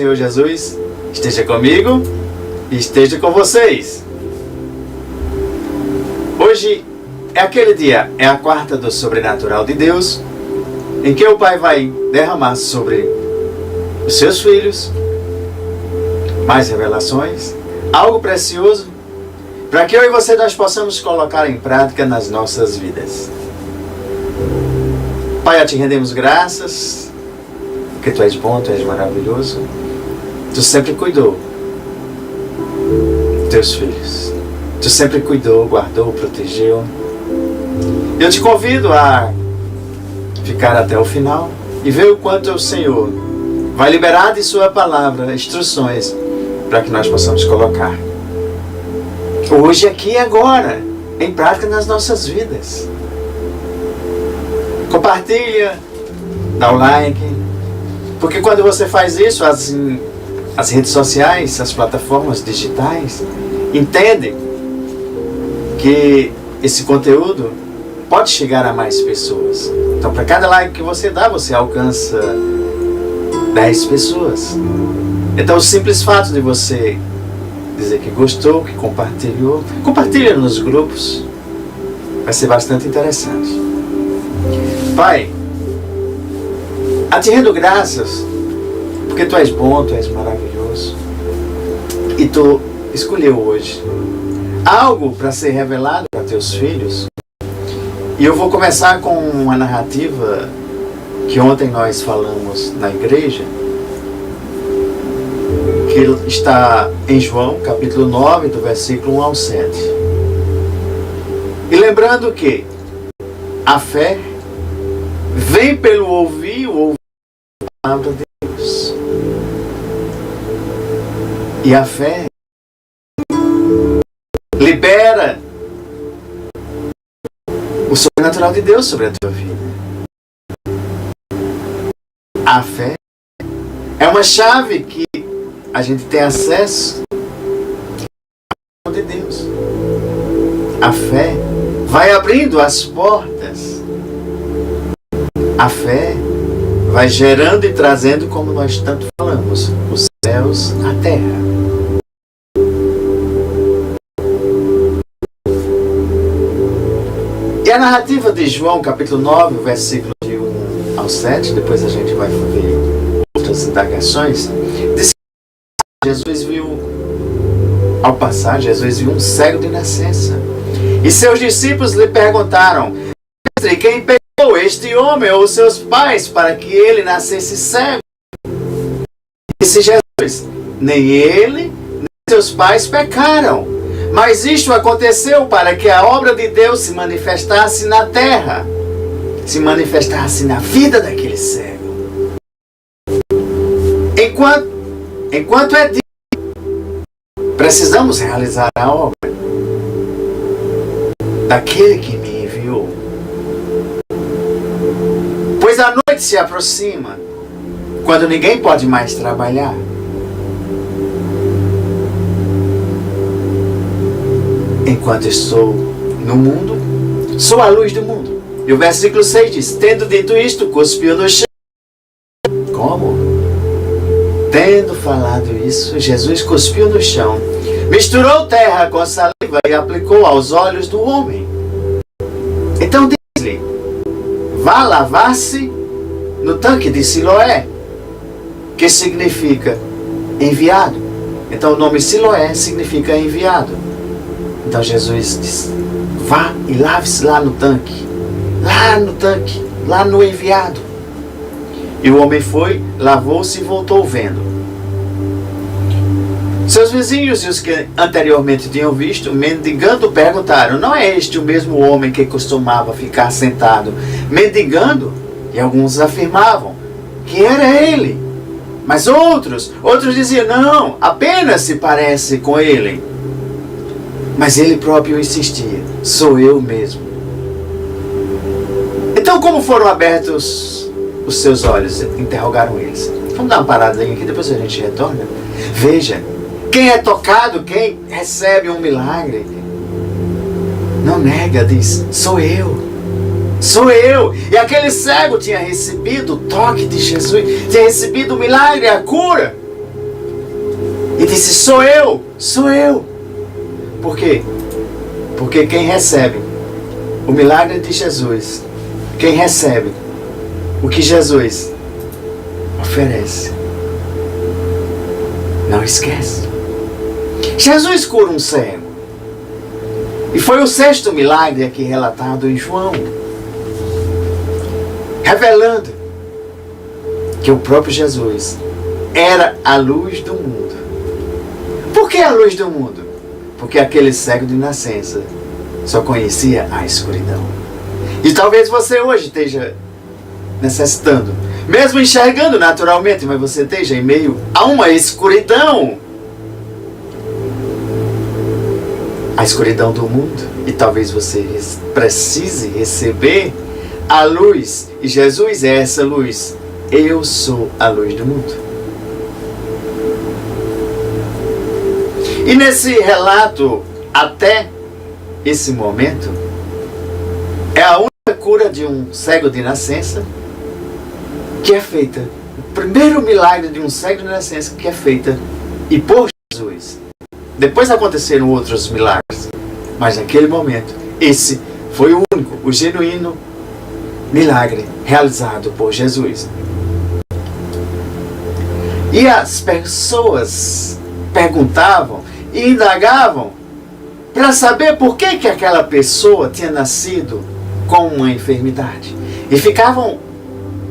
Senhor Jesus esteja comigo e esteja com vocês. Hoje é aquele dia, é a quarta do sobrenatural de Deus, em que o Pai vai derramar sobre os seus filhos mais revelações, algo precioso, para que eu e você nós possamos colocar em prática nas nossas vidas. Pai, a Te rendemos graças, porque Tu és bom, Tu és maravilhoso. Tu sempre cuidou dos Teus filhos. Tu sempre cuidou, guardou, protegeu. Eu te convido a ficar até o final e ver o quanto o Senhor vai liberar de Sua palavra instruções para que nós possamos colocar hoje, aqui e agora, em prática nas nossas vidas. Compartilha, dá o like, porque quando você faz isso, as redes sociais, as plataformas digitais, entendem que esse conteúdo pode chegar a mais pessoas. Então, para cada like que você dá, você alcança 10 pessoas. Então, o simples fato de você dizer que gostou, que compartilhou, compartilha nos grupos, vai ser bastante interessante. Pai, a Te rendo graças, porque Tu és bom, Tu és maravilhoso, e Tu escolheu hoje algo para ser revelado para Teus filhos. E eu vou começar com uma narrativa que ontem nós falamos na igreja, que está em João, capítulo 9, do versículo 1 ao 7. E lembrando que a fé vem pelo ouvir a palavra de Deus. E a fé libera o sobrenatural de Deus sobre a tua vida. A fé é uma chave que a gente tem acesso à palavra de Deus. A fé vai abrindo as portas. A fé vai gerando e trazendo, como nós tanto falamos, os céus à terra. E a narrativa de João, capítulo 9, versículo de 1 ao 7, depois a gente vai ver outras indagações, diz que Jesus viu, ao passar, Jesus viu um cego de nascença. E seus discípulos lhe perguntaram: Mestre, quem pecou, este homem ou seus pais, para que ele nascesse cego? Disse Jesus: nem ele, nem seus pais pecaram, mas isto aconteceu para que a obra de Deus se manifestasse na terra, se manifestasse na vida daquele cego. Enquanto é dia, precisamos realizar a obra daquele que me enviou. Pois a noite se aproxima, quando ninguém pode mais trabalhar. Enquanto estou no mundo, sou a luz do mundo. E o versículo 6 diz: tendo dito isto, cuspiu no chão. Como? Tendo falado isso, Jesus cuspiu no chão, misturou terra com saliva e aplicou aos olhos do homem. Então diz-lhe: vá lavar-se no tanque de Siloé, que significa enviado. Então o nome Siloé significa enviado. Então Jesus diz: vá e lave-se lá no tanque, lá no enviado. E o homem foi, lavou-se e voltou vendo. Seus vizinhos e os que anteriormente tinham visto, mendigando, perguntaram: não é este o mesmo homem que costumava ficar sentado mendigando? E alguns afirmavam que era ele. Mas outros diziam: não, apenas se parece com ele. Mas ele próprio insistia: sou eu mesmo. Então, como foram abertos os seus olhos? Interrogaram eles. Vamos dar uma paradinha aqui, depois a gente retorna. Veja, quem é tocado, quem recebe um milagre, não nega, diz: sou eu. Sou eu. E aquele cego tinha recebido o toque de Jesus, tinha recebido o milagre, a cura. disse: sou eu, sou eu. Por quê? Porque quem recebe o milagre de Jesus, quem recebe o que Jesus oferece, não esquece. Jesus cura um cego. E foi o 6º milagre aqui relatado em João, revelando que o próprio Jesus era a luz do mundo. Por que a luz do mundo? Porque aquele cego de nascença só conhecia a escuridão. E talvez você hoje esteja necessitando, mesmo enxergando naturalmente, mas você esteja em meio a uma escuridão. A escuridão do mundo. E talvez você precise receber a luz. E Jesus é essa luz. Eu sou a luz do mundo. E nesse relato, até esse momento, é a única cura de um cego de nascença que é feita. O primeiro milagre de um cego de nascença que é feita e por Jesus. Depois aconteceram outros milagres, mas naquele momento, esse foi o único, o genuíno milagre realizado por Jesus. E as pessoas perguntavam e indagavam para saber por que aquela pessoa tinha nascido com uma enfermidade. E ficavam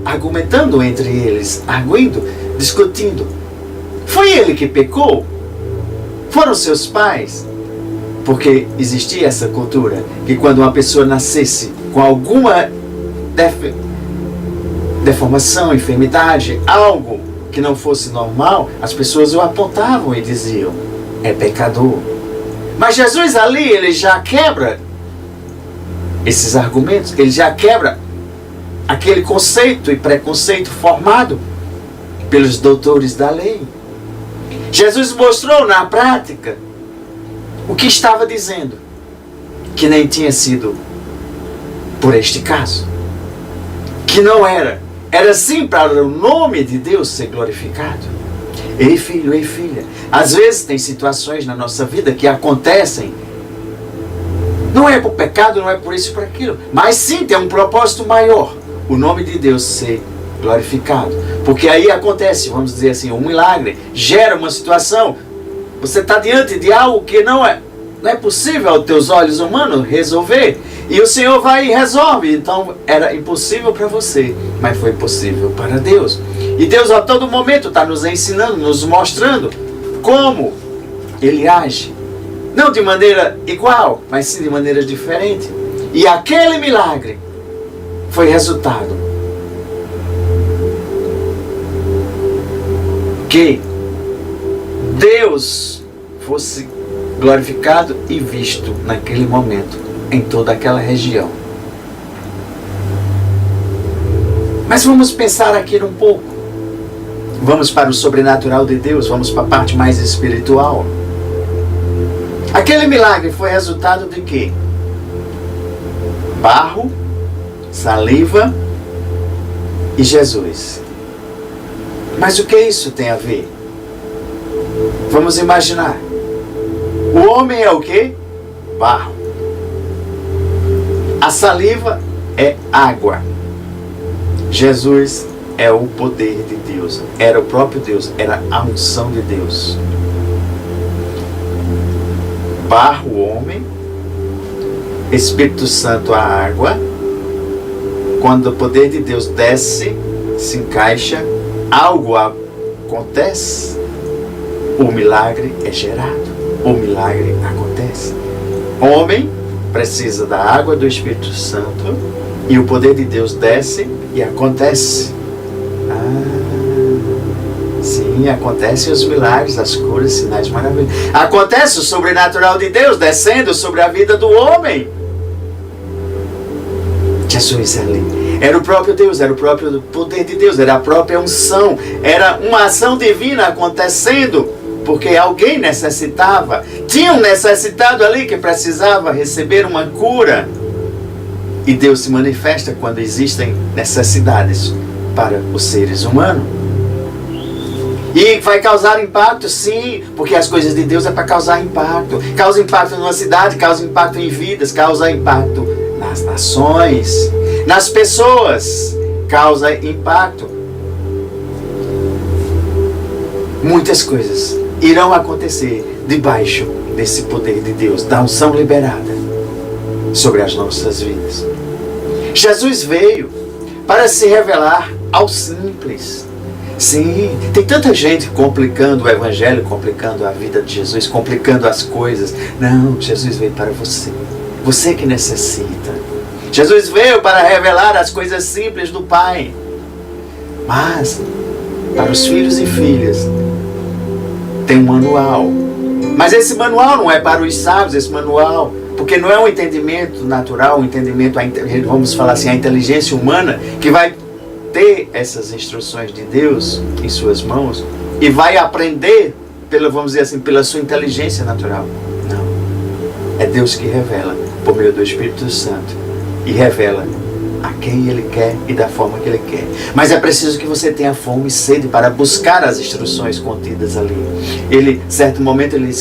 argumentando entre eles, arguindo, discutindo. Foi ele que pecou? Foram seus pais? Porque existia essa cultura que quando uma pessoa nascesse com alguma deformação, enfermidade, algo que não fosse normal, as pessoas o apontavam e diziam: é pecador. Mas Jesus ali, ele já quebra esses argumentos, ele já quebra aquele conceito e preconceito formado pelos doutores da lei. Jesus mostrou na prática o que estava dizendo, que nem tinha sido por este caso, que não era sim para o nome de Deus ser glorificado. Ei filho, ei filha, às vezes tem situações na nossa vida que acontecem, não é por pecado, não é por isso e por aquilo, mas sim tem um propósito maior, o nome de Deus ser glorificado. Porque aí acontece, vamos dizer assim, um milagre, gera uma situação, você está diante de algo que não é possível aos teus olhos humanos resolver, e o Senhor vai e resolve. Então era impossível para você, mas foi possível para Deus. E Deus a todo momento está nos ensinando, nos mostrando como Ele age, não de maneira igual, mas sim de maneira diferente. E aquele milagre foi resultado que Deus fosse glorificado e visto naquele momento em toda aquela região. Mas vamos pensar aqui um pouco. Vamos para o sobrenatural de Deus, vamos para a parte mais espiritual. Aquele milagre foi resultado de quê? Barro, saliva e Jesus. Mas o que isso tem a ver? Vamos imaginar. O homem é o quê? Barro. A saliva é água. Jesus é o poder de Deus. Era o próprio Deus. Era a unção de Deus. Barro, homem. Espírito Santo, a água. Quando o poder de Deus desce, se encaixa, algo acontece, o milagre é gerado. O milagre acontece. Homem precisa da água do Espírito Santo e o poder de Deus desce e acontece. Sim, acontecem os milagres, as curas, sinais maravilhosos. Acontece o sobrenatural de Deus descendo sobre a vida do homem. Jesus ali era o próprio Deus, era o próprio poder de Deus, era a própria unção, era uma ação divina acontecendo, porque alguém necessitava, tinha um necessitado ali que precisava receber uma cura. E Deus se manifesta quando existem necessidades para os seres humanos. E vai causar impacto, sim, porque as coisas de Deus é para causar impacto. Causa impacto numa cidade, causa impacto em vidas, causa impacto nas nações, nas pessoas, causa impacto. Muitas coisas irão acontecer debaixo desse poder de Deus, da unção liberada sobre as nossas vidas. Jesus veio para se revelar ao simples. Sim, tem tanta gente complicando o evangelho, complicando a vida de Jesus, complicando as coisas. Não, Jesus veio para você. Você que necessita. Jesus veio para revelar as coisas simples do Pai. Mas, para os filhos e filhas, tem um manual. Mas esse manual não é para os sábios, esse manual, porque não é um entendimento natural, um entendimento, vamos falar assim, a inteligência humana, que vai ter essas instruções de Deus em suas mãos e vai aprender, vamos dizer assim, pela sua inteligência natural. Não. É Deus que revela por meio do Espírito Santo e revela a quem Ele quer e da forma que Ele quer. Mas é preciso que você tenha fome e sede para buscar as instruções contidas ali. Certo momento, ele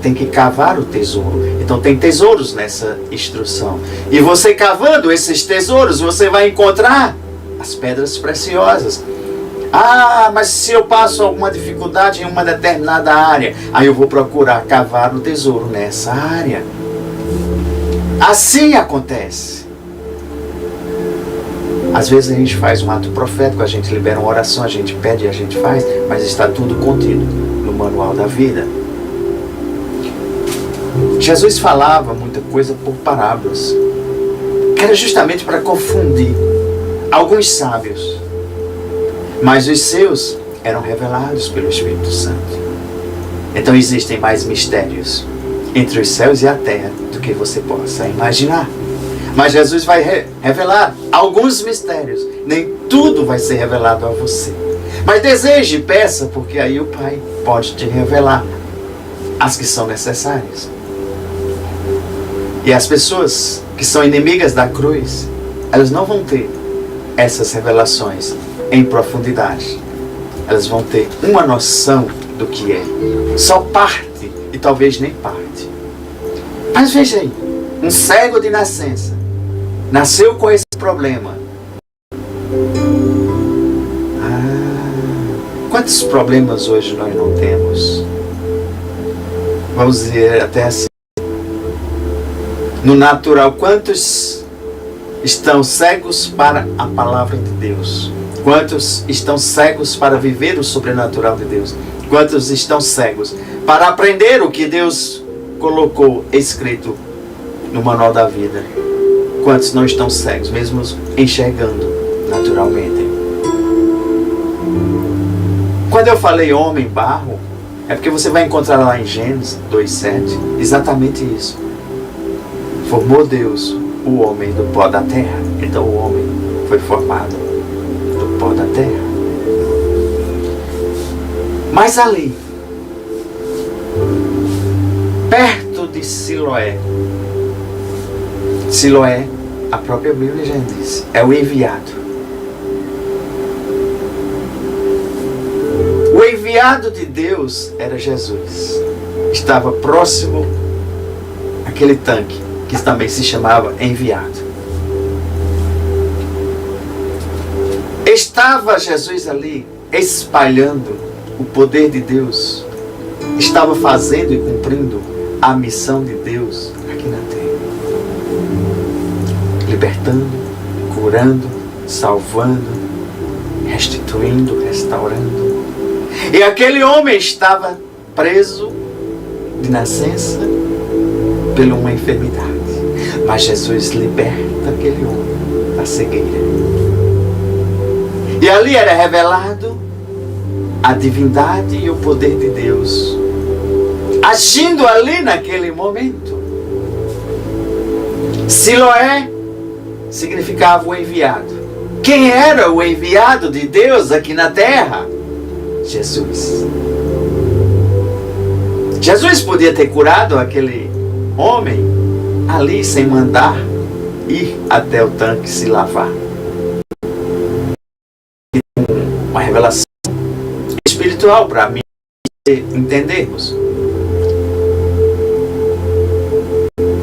tem que cavar o tesouro. Então tem tesouros nessa instrução. E você cavando esses tesouros, você vai encontrar as pedras preciosas. Ah, mas se eu passo alguma dificuldade em uma determinada área, aí eu vou procurar cavar o tesouro nessa área. Assim acontece. Às vezes a gente faz um ato profético, a gente libera uma oração, a gente pede e a gente faz, mas está tudo contido no manual da vida. Jesus falava muita coisa por parábolas, que era justamente para confundir alguns sábios, mas os seus eram revelados pelo Espírito Santo. Então existem mais mistérios entre os céus e a terra do que você possa imaginar. Mas Jesus vai revelar alguns mistérios. Nem tudo vai ser revelado a você. Mas deseje e peça, porque aí o Pai pode te revelar as que são necessárias. E as pessoas que são inimigas da cruz, elas não vão ter essas revelações em profundidade. Elas vão ter uma noção do que é. Só parte, e talvez nem parte. Mas veja aí, um cego de nascença nasceu com esse problema. Quantos problemas hoje nós não temos? Vamos dizer até assim. No natural, quantos estão cegos para a palavra de Deus? Quantos estão cegos para viver o sobrenatural de Deus? Quantos estão cegos para aprender o que Deus colocou escrito no manual da vida? Quantos não estão cegos, mesmo enxergando naturalmente? Quando eu falei homem barro, é porque você vai encontrar lá em Gênesis 2:7 exatamente isso. Formou Deus o homem do pó da terra. Então o homem foi formado do pó da terra. Mas ali, perto de Siloé, Siloé, a própria Bíblia já diz, é o enviado. O enviado de Deus era Jesus. Estava próximo àquele tanque, que também se chamava enviado. Estava Jesus ali espalhando o poder de Deus. Estava fazendo e cumprindo a missão de Deus aqui na terra. Libertando, curando, salvando, restituindo, restaurando. E aquele homem estava preso de nascença por uma enfermidade. Mas Jesus liberta aquele homem da cegueira. E ali era revelado a divindade e o poder de Deus, agindo ali naquele momento. Siloé significava o enviado. Quem era o enviado de Deus aqui na terra? Jesus. Jesus podia ter curado aquele homem ali sem mandar ir até o tanque se lavar. Uma revelação. O Espírito espiritual para mim entendermos.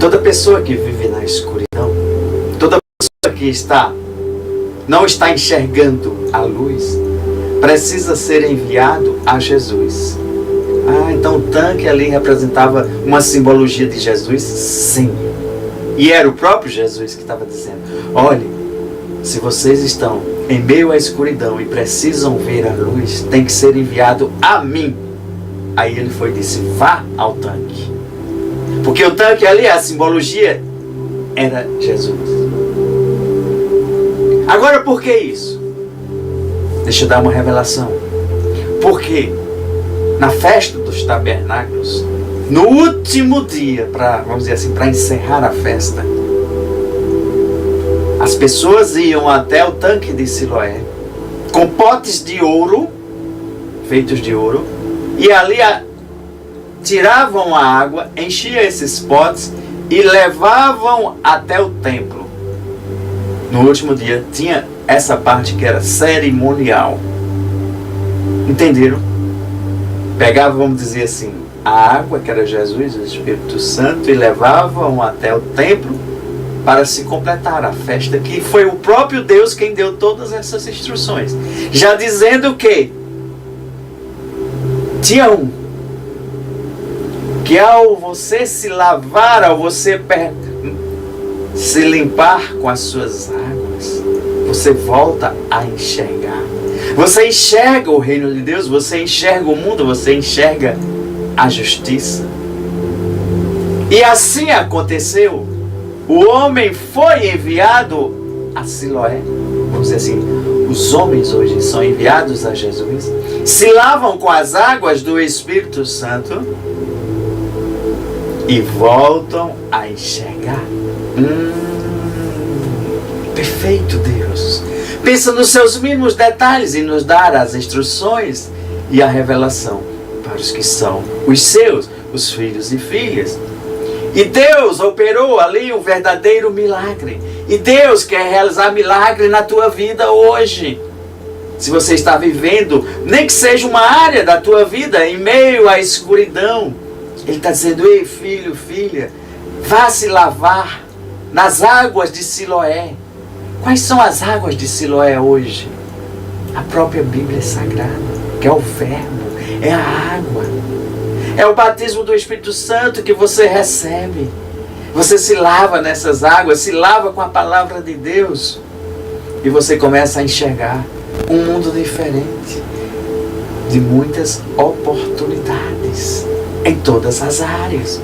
Toda pessoa que vive na escuridão, toda pessoa que não está enxergando a luz, precisa ser enviado a Jesus. Então o tanque ali representava uma simbologia de Jesus? Sim. E era o próprio Jesus que estava dizendo: olhe, se vocês estão em meio à escuridão e precisam ver a luz, tem que ser enviado a mim. Aí ele foi e disse: vá ao tanque. Porque o tanque ali, a simbologia, era Jesus. Agora, por que isso? Deixa eu dar uma revelação. Porque na festa dos tabernáculos, no último dia, vamos dizer assim, para encerrar a festa, as pessoas iam até o tanque de Siloé com potes de ouro, feitos de ouro, e ali tiravam a água, enchiam esses potes e levavam até o templo. No último dia tinha essa parte que era cerimonial. Entenderam? Pegavam, vamos dizer assim, a água, que era Jesus, o Espírito Santo, e levavam até o templo para se completar a festa, que foi o próprio Deus quem deu todas essas instruções. Já dizendo que tinha que ao você se lavar, ao você se limpar com as suas águas, você volta a enxergar. Você enxerga o reino de Deus, você enxerga o mundo, você enxerga a justiça. E assim aconteceu. O homem foi enviado a Siloé. Vamos dizer assim, os homens hoje são enviados a Jesus, se lavam com as águas do Espírito Santo e voltam a enxergar. Perfeito, Deus. Pensa nos seus mínimos detalhes e nos dar as instruções e a revelação para os que são os seus, os filhos e filhas. E Deus operou ali um verdadeiro milagre. E Deus quer realizar milagre na tua vida hoje. Se você está vivendo, nem que seja uma área da tua vida em meio à escuridão, Ele está dizendo: ei, filho, filha, vá se lavar nas águas de Siloé. Quais são as águas de Siloé hoje? A própria Bíblia Sagrada, que é o Verbo, é a água. É o batismo do Espírito Santo que você recebe. Você se lava nessas águas, se lava com a palavra de Deus. E você começa a enxergar um mundo diferente, de muitas oportunidades, em todas as áreas.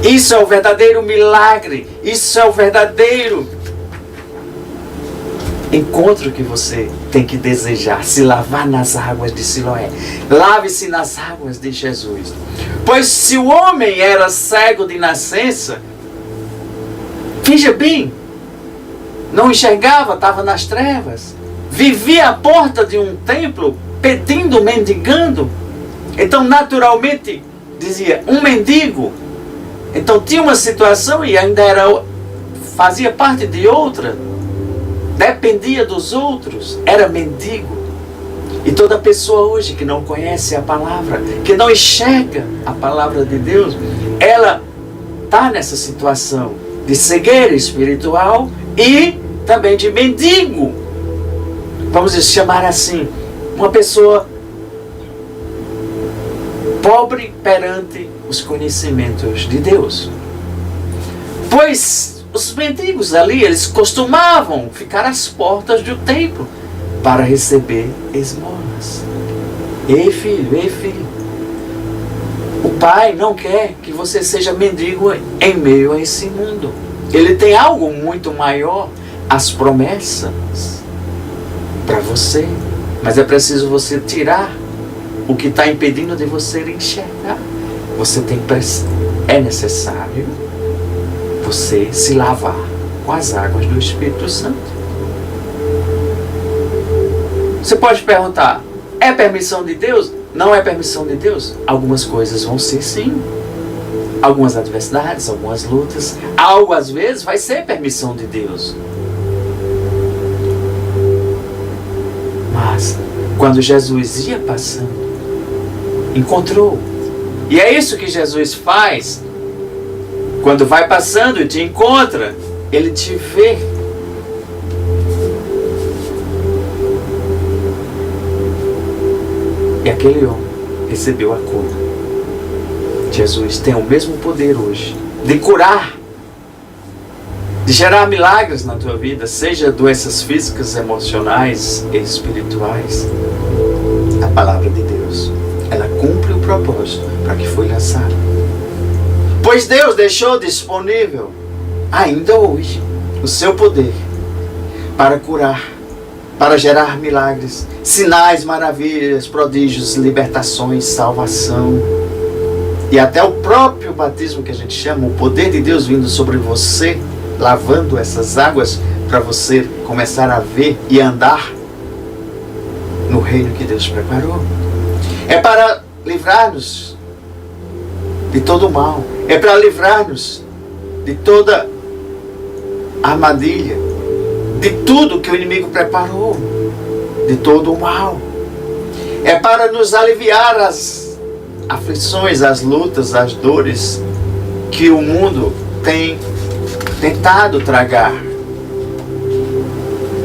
Isso é o verdadeiro milagre. Isso é o verdadeiro encontro que você tem que desejar. Se lavar nas águas de Siloé. Lave-se nas águas de Jesus. Pois se o homem era cego de nascença, veja bem, não enxergava, estava nas trevas, vivia à porta de um templo, pedindo, mendigando. Então naturalmente dizia, um mendigo. Então tinha uma situação e ainda fazia parte de outra, dependia dos outros, era mendigo. E toda pessoa hoje que não conhece a palavra, que não enxerga a palavra de Deus, ela está nessa situação de cegueira espiritual e também de mendigo. Vamos chamar assim, uma pessoa pobre perante os conhecimentos de Deus. Pois os mendigos ali, eles costumavam ficar às portas do templo para receber esmolas. Ei filho, o Pai não quer que você seja mendigo em meio a esse mundo. Ele tem algo muito maior, as promessas para você. Mas é preciso você tirar o que está impedindo de você enxergar. É necessário você se lavar com as águas do Espírito Santo. Você pode perguntar, é permissão de Deus? Não é permissão de Deus? Algumas coisas vão ser sim. Algumas adversidades, algumas lutas. Algo às vezes vai ser permissão de Deus. Mas quando Jesus ia passando, encontrou. E é isso que Jesus faz. Quando vai passando e te encontra, Ele te vê. E aquele homem recebeu a cura. Jesus tem o mesmo poder hoje de curar, de gerar milagres na tua vida, seja doenças físicas, emocionais e espirituais. A palavra de Deus, ela cumpre o propósito para que foi lançada. Pois Deus deixou disponível, ainda hoje, o seu poder para curar, para gerar milagres, sinais, maravilhas, prodígios, libertações, salvação. E até o próprio batismo que a gente chama, o poder de Deus vindo sobre você, lavando essas águas para você começar a ver e andar no reino que Deus preparou. É para livrar-nos de todo o mal. É para livrar-nos de toda armadilha, de tudo que o inimigo preparou, de todo o mal. É para nos aliviar as aflições, as lutas, as dores que o mundo tem tentado tragar.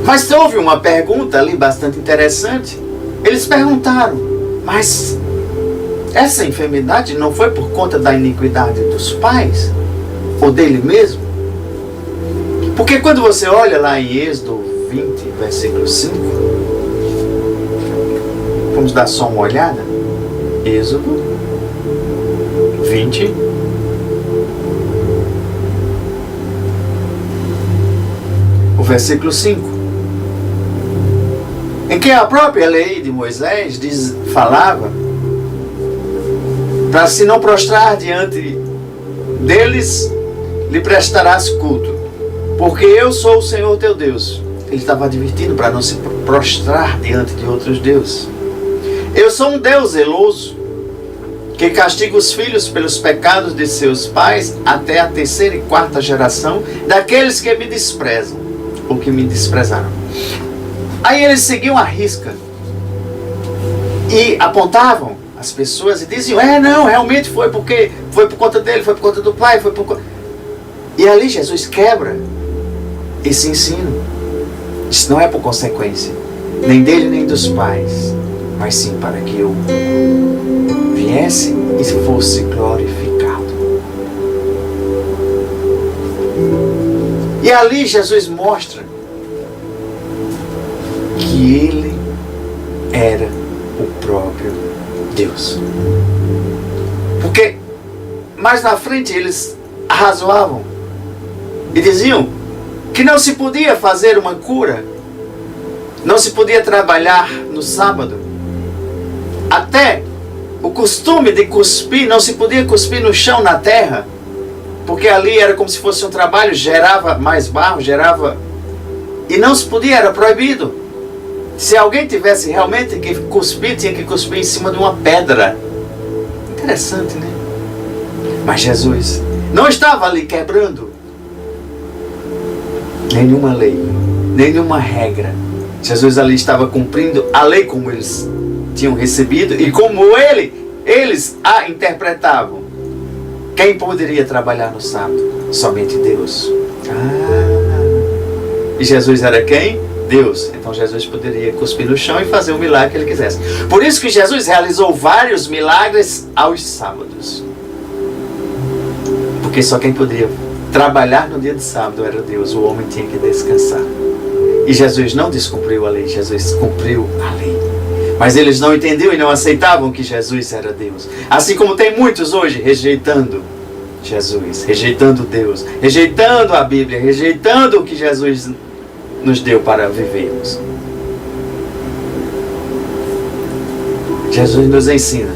Mas houve uma pergunta ali bastante interessante. Eles perguntaram, mas essa enfermidade não foi por conta da iniquidade dos pais? Ou dele mesmo? Porque quando você olha lá em Êxodo 20, versículo 5, vamos dar só uma olhada. Êxodo 20, o versículo 5, em que a própria lei de Moisés falava para se não prostrar diante deles, lhe prestarás culto, porque eu sou o Senhor teu Deus. Ele estava advertindo para não se prostrar diante de outros deuses. Eu sou um Deus zeloso, que castiga os filhos pelos pecados de seus pais até a 3ª e 4ª geração daqueles que me desprezam, ou que me desprezaram. Aí eles seguiam a risca e apontavam as pessoas e diziam, não, realmente foi porque foi por conta dele, foi por conta do pai, foi por... E ali Jesus quebra esse ensino. Isso não é por consequência, nem dele nem dos pais, mas sim para que eu viesse e fosse glorificado. E ali Jesus mostra que ele era o próprio Deus. Porque mais na frente eles arrazoavam e diziam que não se podia fazer uma cura, não se podia trabalhar no sábado. Até o costume de cuspir, não se podia cuspir no chão, na terra, porque ali era como se fosse um trabalho, gerava mais barro, e não se podia, era proibido. Se alguém tivesse realmente que cuspir, tinha que cuspir em cima de uma pedra. Interessante, né? Mas Jesus não estava ali quebrando nenhuma lei, nenhuma regra. Jesus ali estava cumprindo a lei como eles tinham recebido e como eles a interpretavam. Quem poderia trabalhar no sábado? Somente Deus. E Jesus era quem? Deus. Então Jesus poderia cuspir no chão e fazer o milagre que ele quisesse. Por isso que Jesus realizou vários milagres aos sábados. Porque só quem poderia trabalhar no dia de sábado era Deus. O homem tinha que descansar. E Jesus não descumpriu a lei, Jesus cumpriu a lei. Mas eles não entendiam e não aceitavam que Jesus era Deus. Assim como tem muitos hoje rejeitando Jesus, rejeitando Deus, rejeitando a Bíblia, rejeitando o que Jesus nos deu para vivermos. Jesus nos ensina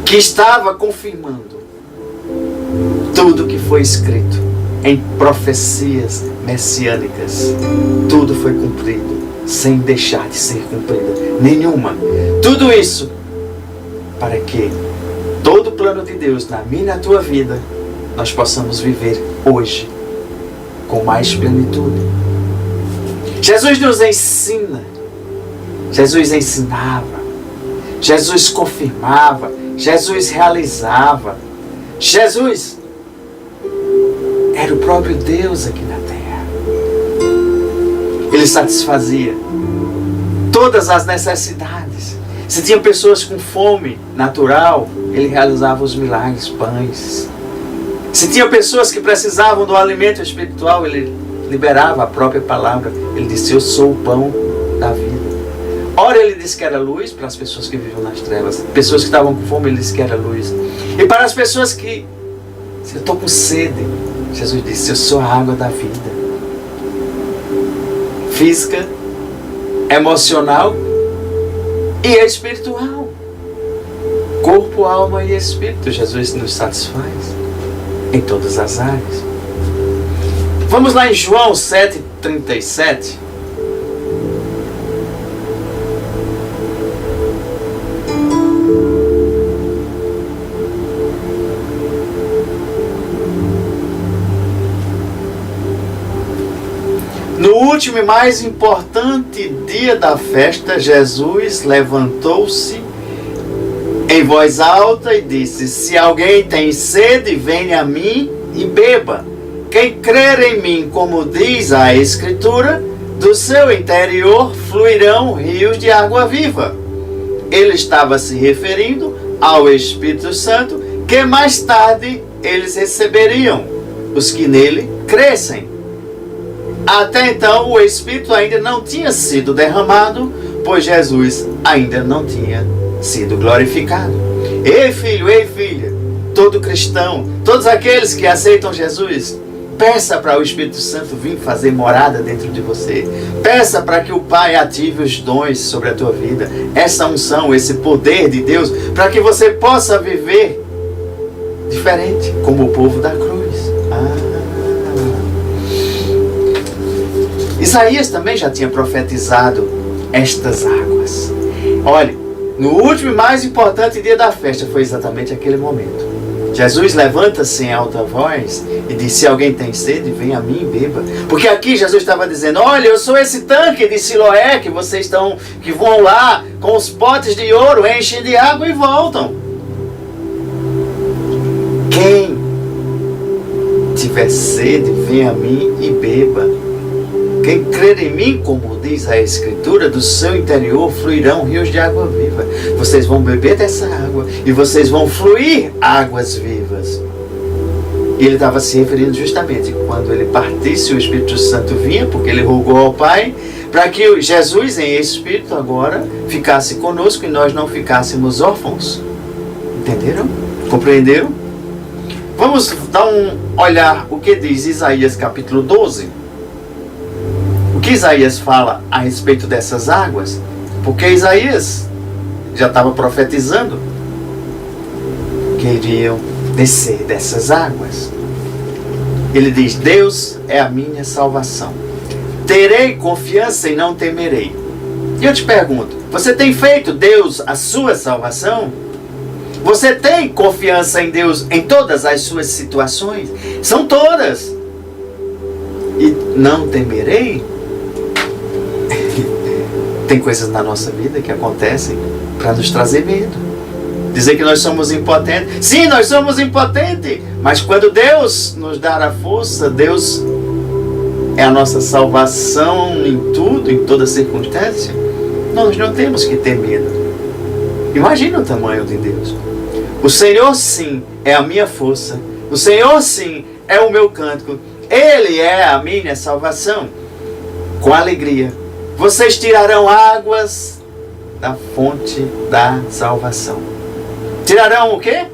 que estava confirmando tudo que foi escrito em profecias messiânicas. Tudo foi cumprido, sem deixar de ser cumprida nenhuma. Tudo isso para que todo o plano de Deus na minha e na tua vida nós possamos viver hoje com mais plenitude. Jesus nos ensina Jesus ensinava, Jesus confirmava, Jesus realizava. Jesus era o próprio Deus aqui na terra. Ele satisfazia todas as necessidades. Se tinha pessoas com fome natural, ele realizava os milagres, pães. Se tinha pessoas que precisavam do alimento espiritual, ele liberava a própria palavra. Ele disse: eu sou o pão da vida. Ora ele disse que era luz para as pessoas que viviam nas trevas. Pessoas que estavam com fome, ele disse que era luz. E para as pessoas que... se eu estou com sede, Jesus disse: eu sou a água da vida. Física, emocional e espiritual. Corpo, alma e espírito. Jesus nos satisfaz em todas as áreas. Vamos lá em João 7,37. No último e mais importante dia da festa, Jesus levantou-se em voz alta e disse: se alguém tem sede, venha a mim e beba. Quem crer em mim, como diz a Escritura, do seu interior fluirão rios de água viva. Ele estava se referindo ao Espírito Santo, que mais tarde eles receberiam, os que nele crescem. Até então o Espírito ainda não tinha sido derramado, pois Jesus ainda não tinha sido glorificado. Ei filho, ei filha, todo cristão, todos aqueles que aceitam Jesus, peça para o Espírito Santo vir fazer morada dentro de você. Peça para que o Pai ative os dons sobre a tua vida, essa unção, esse poder de Deus, para que você possa viver diferente, como o povo da cruz. Isaías também já tinha profetizado estas águas. Olhe, no último e mais importante dia da festa foi exatamente aquele momento. Jesus levanta-se em alta voz e diz: se alguém tem sede, vem a mim e beba. Porque aqui Jesus estava dizendo: olha, eu sou esse tanque de Siloé que vocês que vão lá com os potes de ouro, enchem de água e voltam. Quem tiver sede, vem a mim e beba. Quem crer em mim, como diz a Escritura, do seu interior fluirão rios de água viva. Vocês vão beber dessa água e vocês vão fluir águas vivas. E ele estava se referindo justamente quando ele partisse, o Espírito Santo vinha, porque ele rogou ao Pai para que Jesus em Espírito agora ficasse conosco e nós não ficássemos órfãos. Entenderam? Compreenderam? Vamos dar um olhar o que diz Isaías capítulo 12. O que Isaías fala a respeito dessas águas? Porque Isaías já estava profetizando que iriam descer dessas águas. Ele diz: Deus é a minha salvação. Terei confiança e não temerei. E eu te pergunto, você tem feito Deus a sua salvação? Você tem confiança em Deus em todas as suas situações? São todas. E não temerei? Tem coisas na nossa vida que acontecem para nos trazer medo. Dizer que nós somos impotentes. Sim, nós somos impotentes. Mas quando Deus nos dá a força, Deus é a nossa salvação em tudo, em toda circunstância, nós não temos que ter medo. Imagina o tamanho de Deus. O Senhor sim é a minha força. O Senhor sim é o meu cântico. Ele é a minha salvação. Com alegria vocês tirarão águas da fonte da salvação. Tirarão o quê?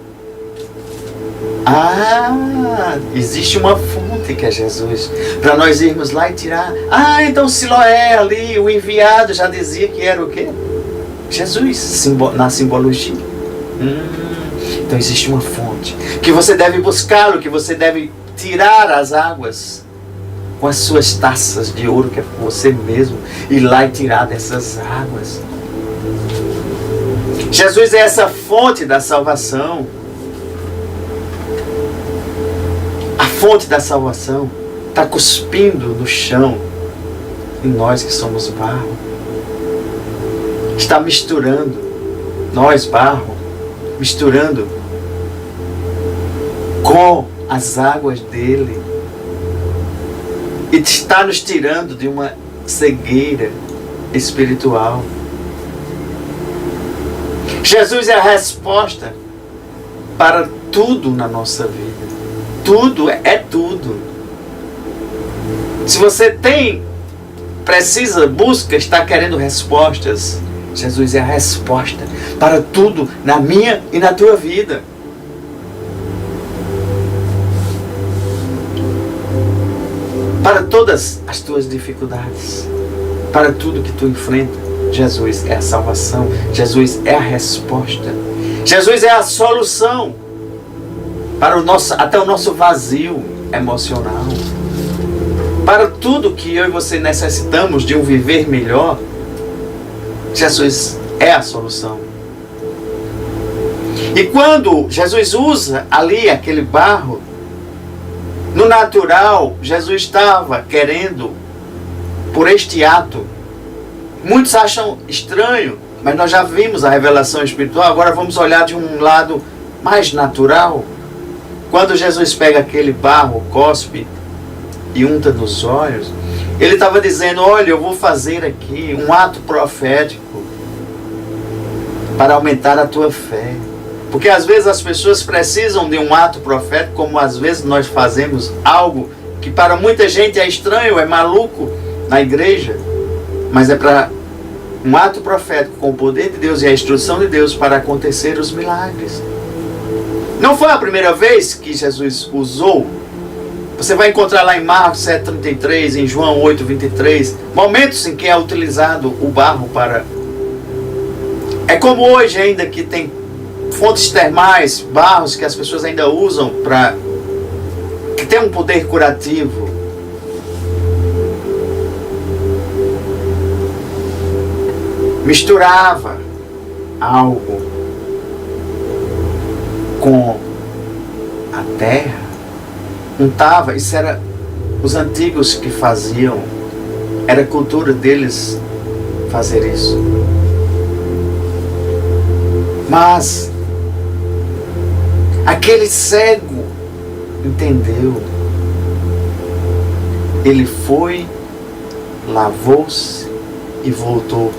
Existe uma fonte que é Jesus, para nós irmos lá e tirar. Então Siloé ali, o enviado, já dizia que era o quê? Jesus, na simbologia. Então existe uma fonte, que você deve buscá-lo, que você deve tirar as águas com as suas taças de ouro, que é você mesmo, ir lá e tirar dessas águas. Jesus é essa fonte da salvação. A fonte da salvação está cuspindo no chão, em nós que somos barro. está misturando, nós, barro, misturando com as águas dele. E está nos tirando de uma cegueira espiritual. Jesus é a resposta para tudo na nossa vida. Tudo é tudo. Se você precisa, busca, está querendo respostas, Jesus é a resposta para tudo na minha e na tua vida. Para todas as tuas dificuldades, para tudo que tu enfrenta, Jesus é a salvação, Jesus é a resposta, Jesus é a solução para até o nosso vazio emocional, para tudo que eu e você necessitamos de um viver melhor. Jesus é a solução. E quando Jesus usa ali aquele barro, no natural, Jesus estava querendo, por este ato, muitos acham estranho, mas nós já vimos a revelação espiritual, agora vamos olhar de um lado mais natural. Quando Jesus pega aquele barro, cospe e unta nos olhos, ele estava dizendo, olha, eu vou fazer aqui um ato profético para aumentar a tua fé. Porque às vezes as pessoas precisam de um ato profético, como às vezes nós fazemos algo que para muita gente é estranho, é maluco na igreja, mas é para um ato profético com o poder de Deus e a instrução de Deus para acontecer os milagres. Não foi a primeira vez que Jesus usou. Você vai encontrar lá em Marcos 7,33, em João 8,23, momentos em que é utilizado o barro para... É como hoje ainda que tem fontes termais, barros que as pessoas ainda usam para... que tem um poder curativo. Misturava algo com a terra, untava, isso era os antigos que faziam, era a cultura deles fazer isso. Mas aquele cego entendeu. Ele foi, lavou-se e voltou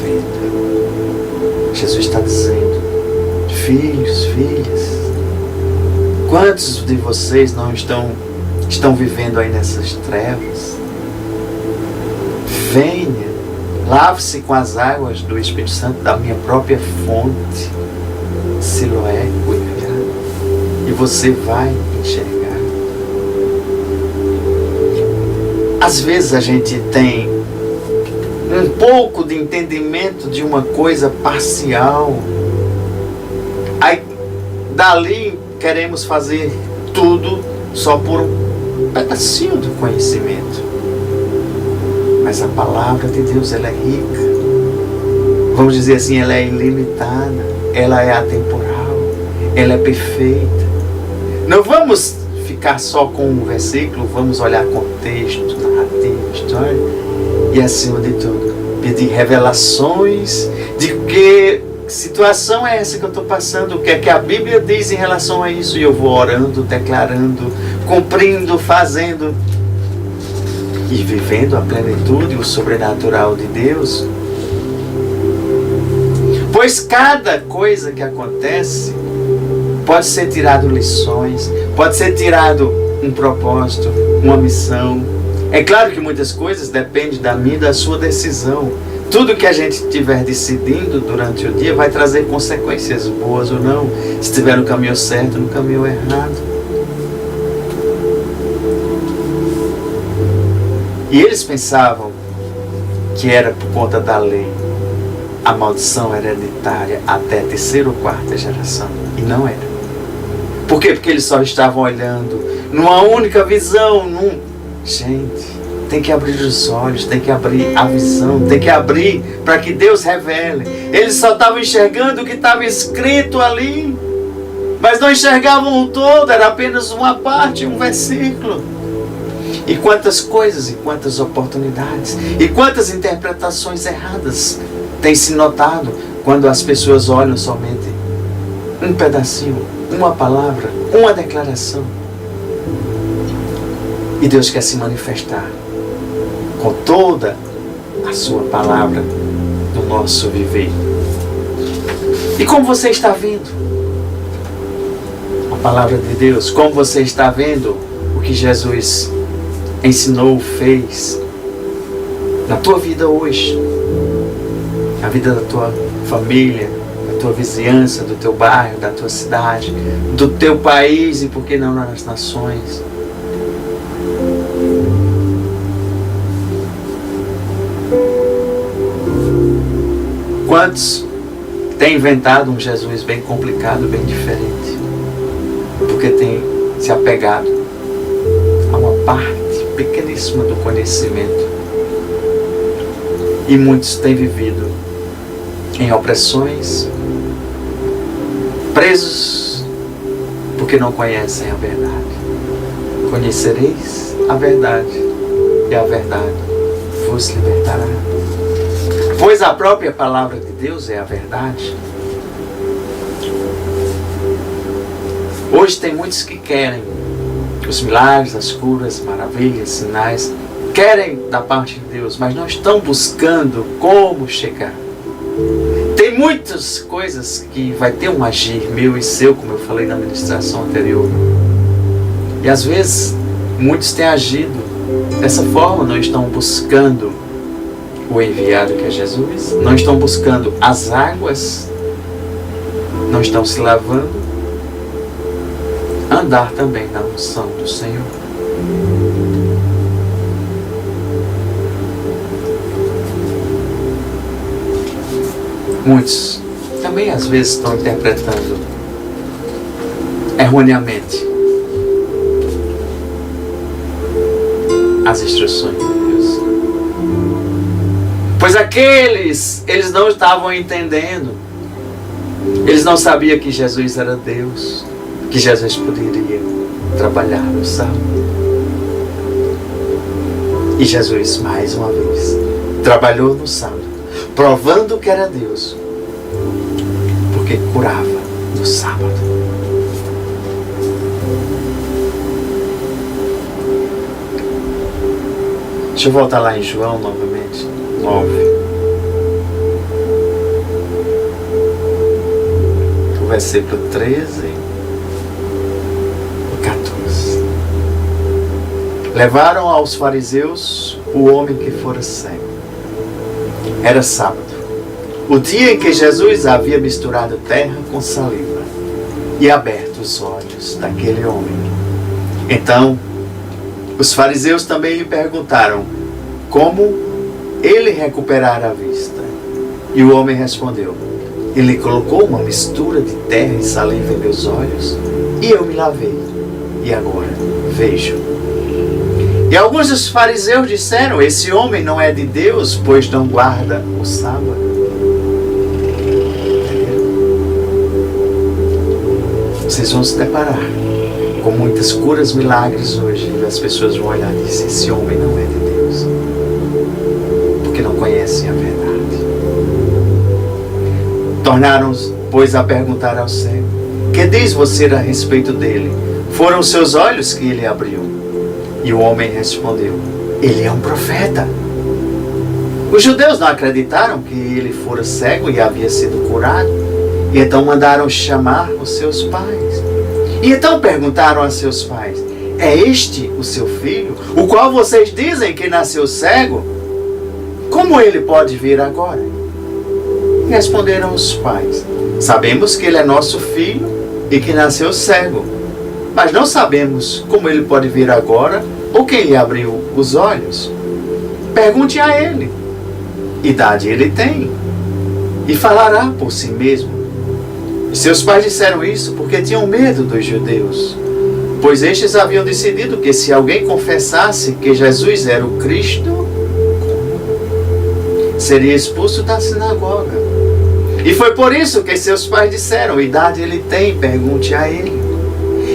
vendo. Jesus está dizendo, filhos, filhas, quantos de vocês não estão vivendo aí nessas trevas? Venha, lave-se com as águas do Espírito Santo da minha própria fonte, Siloé, e você vai enxergar. Às vezes a gente tem um pouco de entendimento de uma coisa parcial, aí dali queremos fazer tudo só por um pedacinho do conhecimento. Mas a palavra de Deus, ela é rica. Vamos dizer assim, ela é ilimitada, ela é atemporal, ela é perfeita. Não vamos ficar só com um versículo, vamos olhar contexto, narrativa, história, e acima de tudo, pedir revelações de que situação é essa que eu estou passando, o que é que a Bíblia diz em relação a isso, e eu vou orando, declarando, cumprindo, fazendo e vivendo a plenitude e o sobrenatural de Deus. Pois cada coisa que acontece pode ser tirado lições, pode ser tirado um propósito, uma missão. É claro que muitas coisas dependem da minha e da sua decisão. Tudo que a gente estiver decidindo durante o dia vai trazer consequências boas ou não, se estiver no caminho certo ou no caminho errado. E eles pensavam que era por conta da lei. A maldição era hereditária até a terceira ou quarta geração. E não era. Por quê? Porque eles só estavam olhando numa única visão. Gente, tem que abrir os olhos, tem que abrir a visão, tem que abrir para que Deus revele. Eles só estavam enxergando o que estava escrito ali, mas não enxergavam o todo, era apenas uma parte, um versículo. E quantas coisas, e quantas oportunidades, e quantas interpretações erradas Tem se notado quando as pessoas olham somente um pedacinho, uma palavra, uma declaração. E Deus quer se manifestar com toda a sua palavra no nosso viver. E como você está vendo a palavra de Deus? Como você está vendo o que Jesus ensinou, fez na tua vida hoje? Na vida da tua família, da tua vizinhança, do teu bairro, da tua cidade, do teu país e por que não nas nações? Quantos têm inventado um Jesus bem complicado, bem diferente? Porque tem se apegado a uma parte pequeníssima do conhecimento. E muitos têm vivido em opressões, presos porque não conhecem a verdade. Conhecereis a verdade, e a verdade vos libertará. Pois a própria palavra de Deus é a verdade. Hoje tem muitos que querem os milagres, as curas, maravilhas, sinais, querem da parte de Deus, mas não estão buscando como chegar. Tem muitas coisas que vai ter um agir meu e seu, como eu falei na ministração anterior. E às vezes muitos têm agido dessa forma, não estão buscando o enviado que é Jesus, não estão buscando as águas, não estão se lavando, andar também na unção do Senhor. Muitos também às vezes estão interpretando erroneamente as instruções de Deus. Pois eles não estavam entendendo. Eles não sabiam que Jesus era Deus, que Jesus poderia trabalhar no sábado. E Jesus, mais uma vez, trabalhou no sábado, provando que era Deus, porque curava no sábado. Deixa eu voltar lá em João novamente, 9. O versículo 13 e 14. Levaram aos fariseus o homem que fora cego. Era sábado, o dia em que Jesus havia misturado terra com saliva e aberto os olhos daquele homem. Então, os fariseus também lhe perguntaram como ele recuperara a vista. E o homem respondeu: ele colocou uma mistura de terra e saliva em meus olhos, e eu me lavei, e agora vejo. E alguns dos fariseus disseram: esse homem não é de Deus, pois não guarda o sábado. Vocês vão se deparar com muitas curas, milagres hoje, e as pessoas vão olhar e dizer: esse homem não é de Deus, porque não conhecem a verdade. Tornaram-se, pois, a perguntar ao cego: que diz você a respeito dele? Foram os seus olhos que ele abriu. E o homem respondeu: ele é um profeta. Os judeus não acreditaram que ele fora cego e havia sido curado, e então mandaram chamar os seus pais. E então perguntaram a seus pais: é este o seu filho, o qual vocês dizem que nasceu cego? Como ele pode vir agora? E responderam os pais: sabemos que ele é nosso filho e que nasceu cego, mas não sabemos como ele pode vir agora ou quem lhe abriu os olhos. Pergunte a ele. Idade ele tem, e falará por si mesmo. E seus pais disseram isso porque tinham medo dos judeus, pois estes haviam decidido que se alguém confessasse que Jesus era o Cristo, seria expulso da sinagoga. E foi por isso que seus pais disseram: idade ele tem, pergunte a ele.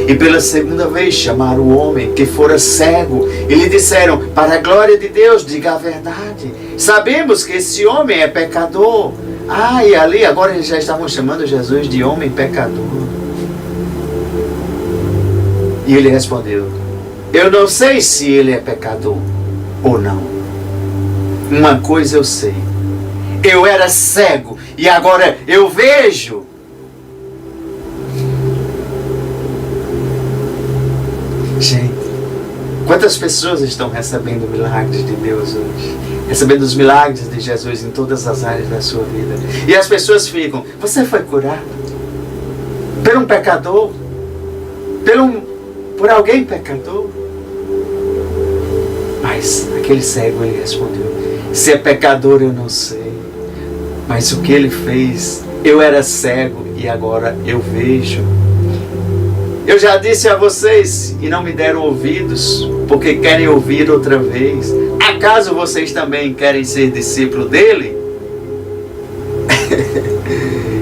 E pela segunda vez chamaram o homem que fora cego e lhe disseram: para a glória de Deus, diga a verdade. Sabemos que esse homem é pecador. E ali agora eles já estavam chamando Jesus de homem pecador. E ele respondeu: eu não sei se ele é pecador ou não. Uma coisa eu sei: eu era cego e agora eu vejo. Gente, quantas pessoas estão recebendo milagres de Deus hoje? Recebendo os milagres de Jesus em todas as áreas da sua vida. E as pessoas ficam: você foi curado por um pecador? Por alguém pecador? Mas aquele cego, ele respondeu: se é pecador eu não sei, mas o que ele fez, eu era cego e agora eu vejo. Eu já disse a vocês e não me deram ouvidos, porque querem ouvir outra vez. Acaso vocês também querem ser discípulo dele?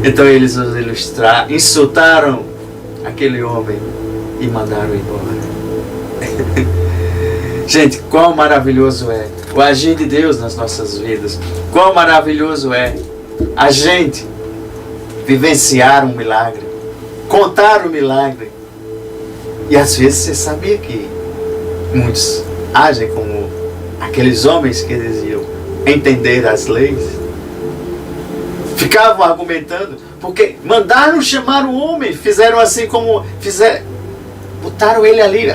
Então eles os insultaram aquele homem e mandaram embora. Gente, quão maravilhoso é o agir de Deus nas nossas vidas. Quão maravilhoso é a gente vivenciar um milagre, contar o milagre. E às vezes você sabia que muitos agem como aqueles homens que diziam entender as leis. Ficavam argumentando, porque mandaram chamar o homem, fizeram assim como botaram ele ali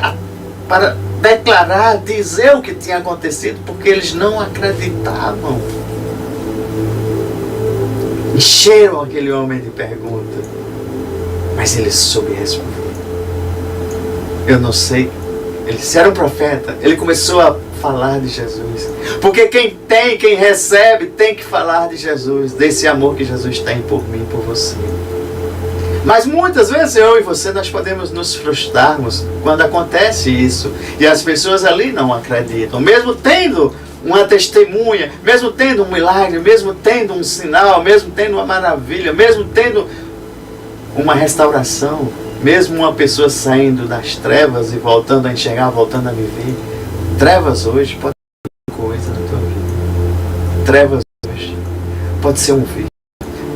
para declarar, dizer o que tinha acontecido, porque eles não acreditavam. Encheram aquele homem de perguntas, mas ele soube responder. Eu não sei. Ele era um profeta. Ele começou a falar de Jesus. Porque quem recebe, tem que falar de Jesus, desse amor que Jesus tem por mim, por você. Mas muitas vezes eu e você, nós podemos nos frustrarmos quando acontece isso. E as pessoas ali não acreditam. Mesmo tendo uma testemunha, mesmo tendo um milagre, mesmo tendo um sinal, mesmo tendo uma maravilha, mesmo tendo uma restauração, mesmo uma pessoa saindo das trevas e voltando a enxergar, voltando a viver. Trevas hoje pode ser uma coisa na tua vida. Trevas hoje pode ser um vício.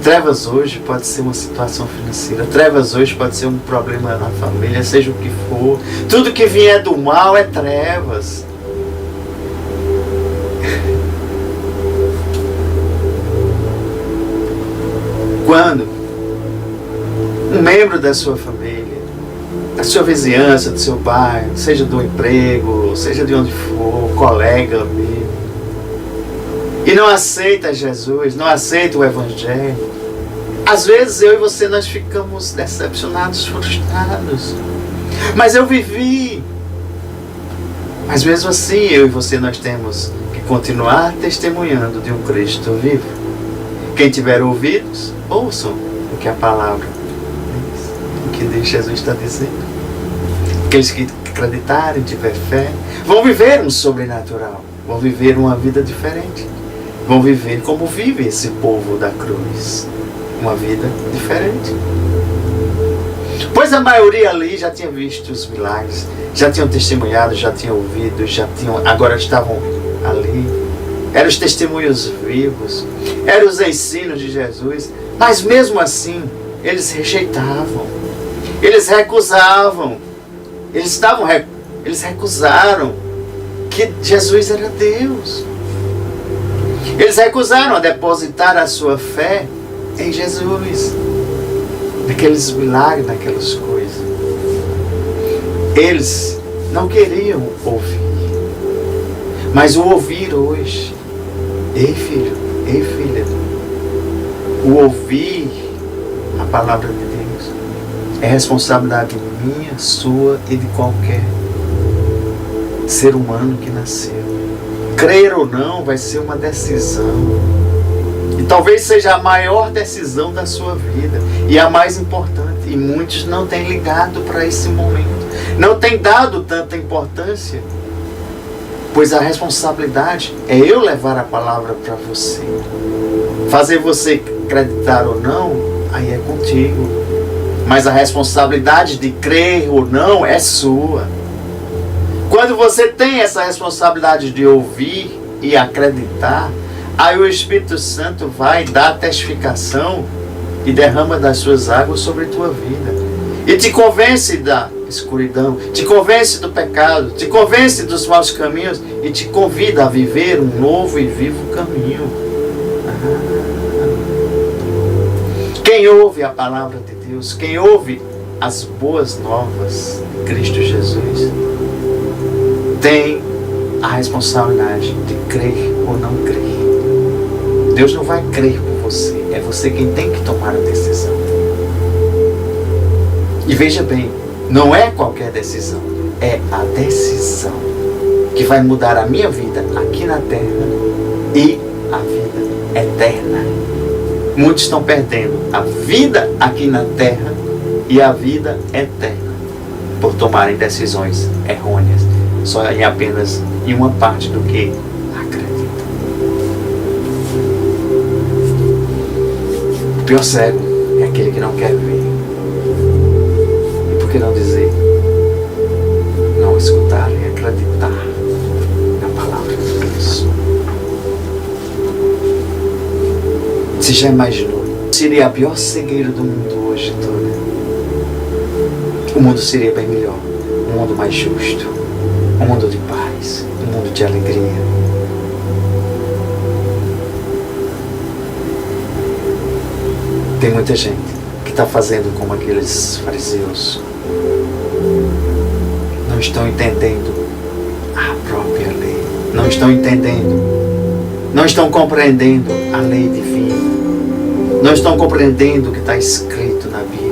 Trevas hoje pode ser uma situação financeira. Trevas hoje pode ser um problema na família, seja o que for. Tudo que vier do mal é trevas. Quando um membro da sua família, da sua vizinhança, do seu bairro, seja do emprego, seja de onde for, colega, amigo, e não aceita Jesus, não aceita o Evangelho, às vezes eu e você, nós ficamos decepcionados, frustrados. Mas eu vivi. Mas mesmo assim, eu e você, nós temos que continuar testemunhando de um Cristo vivo. Quem tiver ouvidos, ouçam o que a palavra diz, o que Jesus está dizendo. Aqueles que acreditarem, tiver fé, vão viver um sobrenatural, vão viver uma vida diferente, vão viver como vive esse povo da cruz, uma vida diferente. Pois a maioria ali já tinha visto os milagres, já tinham testemunhado, já tinham ouvido, agora estavam ali. Eram os testemunhos vivos, eram os ensinos de Jesus, mas mesmo assim, eles rejeitavam, eles recusavam, eles recusaram que Jesus era Deus. Eles recusaram a depositar a sua fé em Jesus, naqueles milagres, naquelas coisas. Eles não queriam ouvir, mas o ouvir hoje, ei filho, ei filha, o ouvir a palavra de Deus é responsabilidade minha, sua e de qualquer ser humano que nasceu. Crer ou não vai ser uma decisão. E talvez seja a maior decisão da sua vida. E a mais importante. E muitos não têm ligado para esse momento. Não têm dado tanta importância. Pois a responsabilidade é eu levar a palavra para você. Fazer você acreditar ou não, aí é contigo. Mas a responsabilidade de crer ou não é sua. Quando você tem essa responsabilidade de ouvir e acreditar, Aí o Espírito Santo vai dar testificação e derrama das suas águas sobre a tua vida. E te convence da escuridão, te convence do pecado, te convence dos maus caminhos e te convida a viver um novo e vivo caminho. Quem ouve a palavra de Deus, quem ouve as boas novas de Cristo Jesus, tem a responsabilidade de crer ou não crer. Deus não vai crer por você, é você quem tem que tomar a decisão. E veja bem, não é qualquer decisão, é a decisão que vai mudar a minha vida aqui na terra e a vida eterna. Muitos estão perdendo a vida aqui na terra e a vida eterna por tomarem decisões errôneas, só em apenas em uma parte do que acreditam. O pior cego é aquele que não quer ver. E por que não dizer? Não escutar e acreditar na palavra de Deus. Você já imaginou? Seria a pior cegueira do mundo hoje todo. O mundo seria bem melhor. Um mundo mais justo. Um mundo de paz. Um mundo de alegria. Tem muita gente que está fazendo como aqueles fariseus. Não estão entendendo a própria lei. Não estão entendendo. Não estão compreendendo a lei divina. Não estão compreendendo o que está escrito na Bíblia.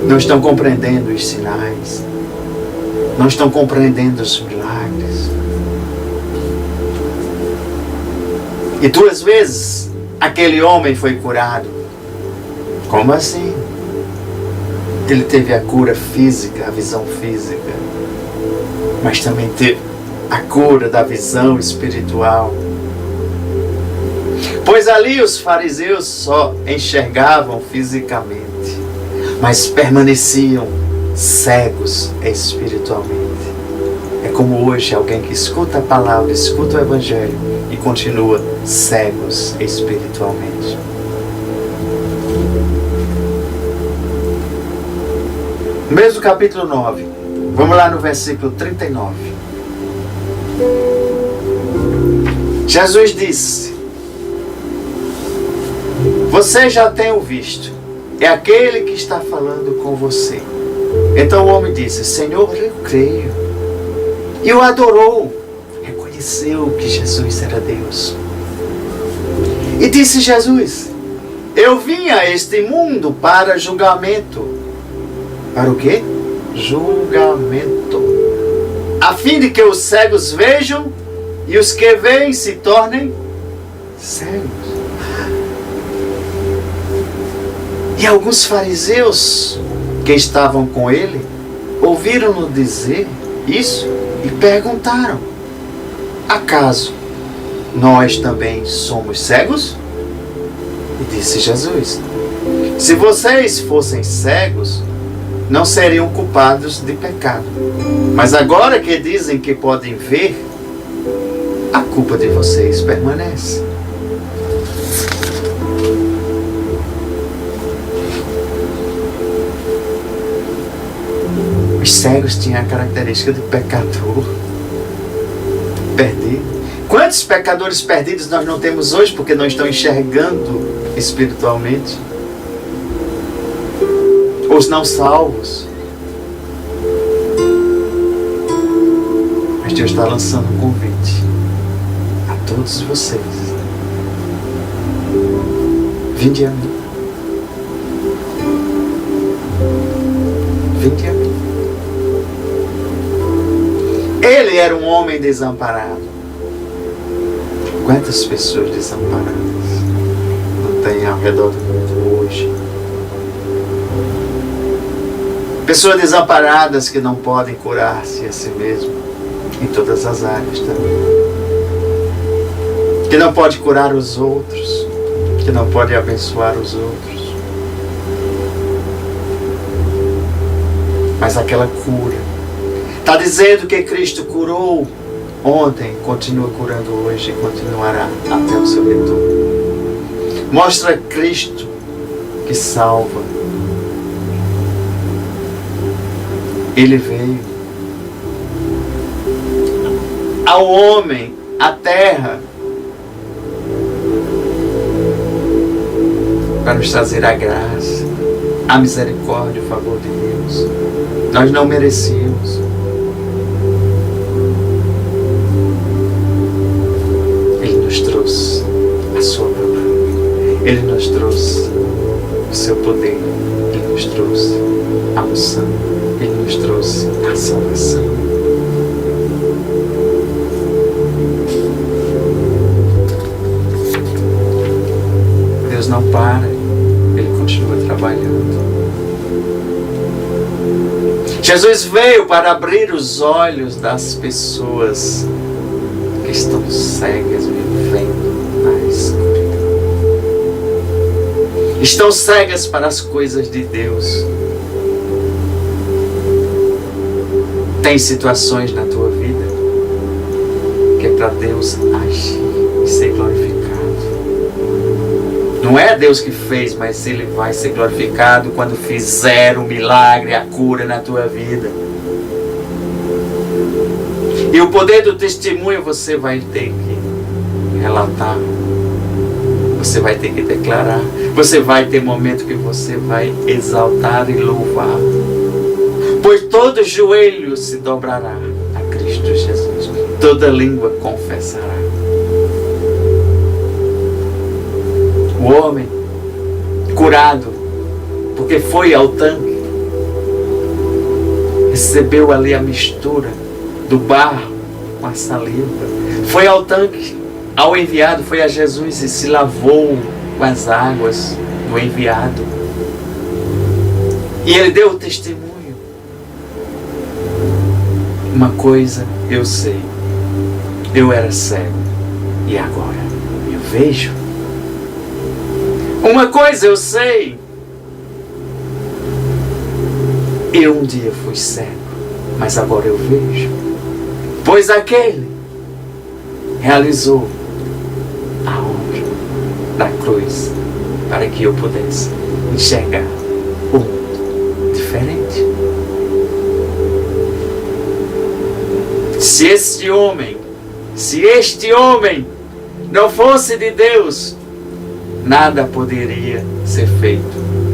Não estão compreendendo os sinais. Não estão compreendendo os milagres. E 2 vezes aquele homem foi curado. Como assim? Ele teve a cura física, a visão física, mas também teve a cura da visão espiritual. Pois ali os fariseus só enxergavam fisicamente, mas permaneciam cegos espiritualmente. É como hoje alguém que escuta a palavra, escuta o Evangelho e continua cegos espiritualmente. Mesmo capítulo 9, vamos lá no versículo 39. Jesus disse: você já tem o visto, é aquele que está falando com você. Então o homem disse: Senhor, eu creio. E o adorou, reconheceu que Jesus era Deus. E disse Jesus: eu vim a este mundo para julgamento. Para o quê? Julgamento. A fim de que os cegos vejam e os que veem se tornem cegos. E alguns fariseus que estavam com ele ouviram-no dizer isso e perguntaram: acaso nós também somos cegos? E disse Jesus: se vocês fossem cegos, não seriam culpados de pecado. Mas agora que dizem que podem ver, a culpa de vocês permanece. Os cegos tinham a característica de pecador perdido. Quantos pecadores perdidos nós não temos hoje porque não estão enxergando espiritualmente? Os não salvos. Mas Deus está lançando um convite a todos vocês. Vinde a mim. Vinde a mim. Ele era um homem desamparado. Quantas pessoas desamparadas não tem ao redor do mundo hoje? Pessoas desamparadas que não podem curar-se a si mesmo em todas as áreas também. Que não pode curar os outros, que não pode abençoar os outros. Mas aquela cura está dizendo que Cristo curou ontem, continua curando hoje e continuará até o seu retorno. Mostra Cristo que salva. Ele veio ao homem, à terra, para nos trazer a graça, a misericórdia, o favor de Deus. Nós não merecíamos. Ele nos trouxe a sua palavra. Ele nos trouxe o seu poder. Ele nos trouxe a unção. Ele nos trouxe a salvação. Deus não para. Ele continua trabalhando. Jesus veio para abrir os olhos das pessoas que estão cegas, vivendo na escuridão. Estão cegas para as coisas de Deus. Tem situações na tua vida que é para Deus agir e ser glorificado. Não é Deus que fez, mas Ele vai ser glorificado quando fizer o milagre, a cura na tua vida. E o poder do testemunho você vai ter que relatar. Você vai ter que declarar. Você vai ter momento que você vai exaltar e louvar. Pois todo joelho se dobrará a Cristo Jesus. Toda língua confessará. O homem curado, porque foi ao tanque, recebeu ali a mistura do barro com a saliva, foi ao tanque, ao enviado, foi a Jesus e se lavou com as águas do enviado. E ele deu o testemunho. Uma coisa eu sei, eu era cego e agora eu vejo. Uma coisa eu sei, eu um dia fui cego, mas agora eu vejo. Pois aquele realizou a obra da cruz para que eu pudesse enxergar um mundo diferente. Se este homem não fosse de Deus, nada poderia ser feito.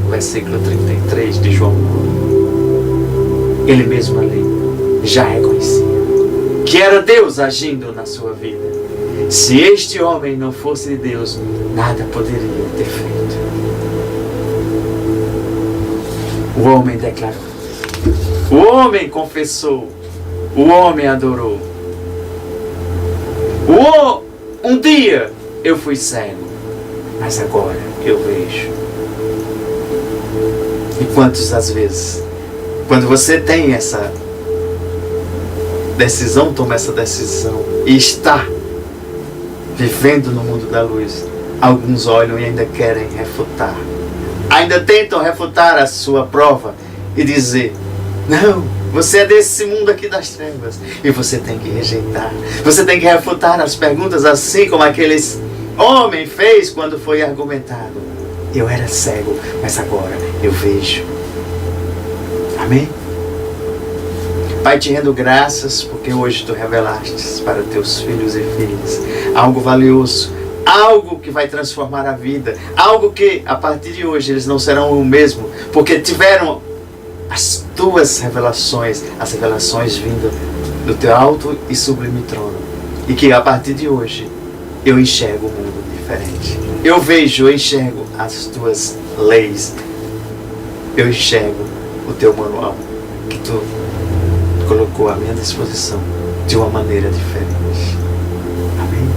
Versículo 33 de João 9. Ele mesmo ali já reconhecia que era Deus agindo na sua vida. Se este homem não fosse de Deus, nada poderia ter feito. O homem declarou. O homem confessou. O homem adorou. Um dia eu fui cego, mas agora eu vejo. E quantas as vezes, quando você tem essa decisão, toma essa decisão e está vivendo no mundo da luz, alguns olham e ainda querem refutar, ainda tentam refutar a sua prova e dizer: não, você é desse mundo aqui das trevas. E você tem que rejeitar, você tem que refutar as perguntas, assim como aqueles homem fez quando foi argumentado. Eu era cego, mas agora eu vejo. Amém? Pai, te rendo graças porque hoje tu revelaste para teus filhos e filhas algo valioso, algo que vai transformar a vida, algo que a partir de hoje eles não serão o mesmo, porque tiveram as tuas revelações, as revelações vindas do teu alto e sublime trono, e que a partir de hoje eu enxergo um mundo diferente. Eu vejo, eu enxergo as tuas leis. Eu enxergo o teu manual que tu colocou à minha disposição de uma maneira diferente. Amém?